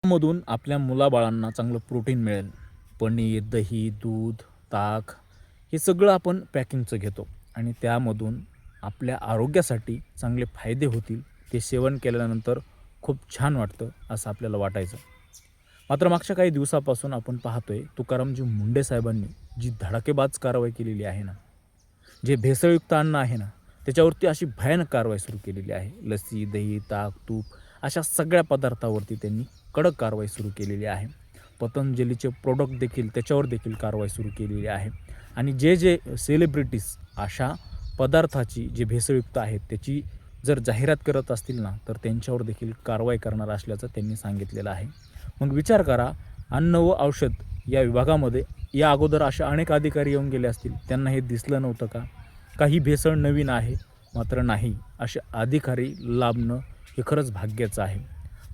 मधून आपल्या मुलाबाळांना चांगलं प्रोटीन मिळेल. पनीर, दही, दूध, ताक हे सगळं आपण पॅकिंगचं घेतो आणि त्यामधून आपल्या आरोग्यासाठी चांगले फायदे होतील. ते सेवन केल्यानंतर खूप छान वाटतं असं आपल्याला वाटायचं. मात्र मागच्या काही दिवसापासून आपण पाहतोय तुकारामजी मुंडे साहेबांनी जी धडाकेबाज कारवाई केलेली आहे ना, जे भेसळयुक्त अन्न आहे ना, त्याच्यावरती अशी भयानक कारवाई सुरू केलेली आहे. लस्सी, दही, ताक, तूप अशा सगळ्या पदार्थावरती त्यांनी कडक कारवाई सुरू केलेली आहे. पतंजलीचे प्रोडक्ट देखील त्याच्यावर देखील कारवाई सुरू केलेली आहे. आणि जे जे सेलिब्रिटीज अशा पदार्थाची जे भेसळयुक्त आहेत त्याची जर जाहिरात करत असतील ना, तर त्यांच्यावर देखील कारवाई करणार असल्याचं त्यांनी सांगितलेलं आहे. मग विचार करा, अन्न व औषध या विभागामध्ये या अगोदर असे अनेक अधिकारी येऊन गेले असतील, त्यांना हे दिसलं नव्हतं का? काही भेसळ नवीन आहे, मात्र नाही, असे अधिकारी लाभणं हे खरंच भाग्याचं आहे.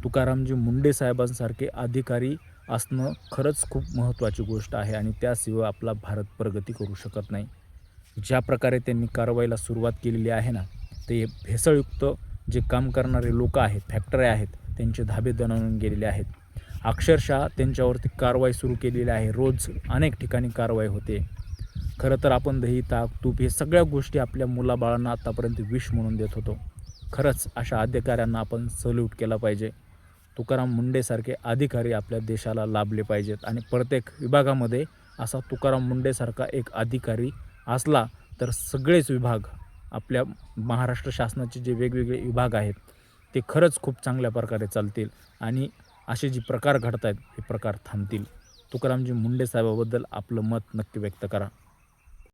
तुकारामजी मुंडे साहेबांसारखे अधिकारी असणं खरंच खूप महत्त्वाची गोष्ट आहे आणि त्याशिवाय आपला भारत प्रगती करू शकत नाही. ज्या प्रकारे त्यांनी कारवाईला सुरुवात केलेली आहे ना, ते भेसळयुक्त जे काम करणारे लोकं आहेत, फॅक्टऱ्या आहेत, त्यांचे धाबे दणाणून गेलेले आहेत. अक्षरशः त्यांच्यावरती कारवाई सुरू केलेली आहे. रोज अनेक ठिकाणी कारवाई होते. खरं तर आपण दही, ताक, तूप हे सगळ्या गोष्टी आपल्या मुलाबाळांना आत्तापर्यंत विष म्हणून देत होतो. खरंच अशा अधिकाऱ्यांना आपण सल्यूट केला पाहिजे. तुकाराम मुंडेसारखे अधिकारी आपल्या देशाला लाभले पाहिजेत आणि प्रत्येक विभागामध्ये असा तुकाराम मुंडेसारखा एक अधिकारी असला तर सगळेच विभाग आपल्या महाराष्ट्र शासनाचे जे वेगवेगळे विभाग आहेत ते खरंच खूप चांगल्या प्रकारे चालतील आणि असे जे प्रकार घडत आहेत हे प्रकार थांबतील. तुकारामजी मुंडे साहेबाबद्दल आपलं मत नक्की व्यक्त करा.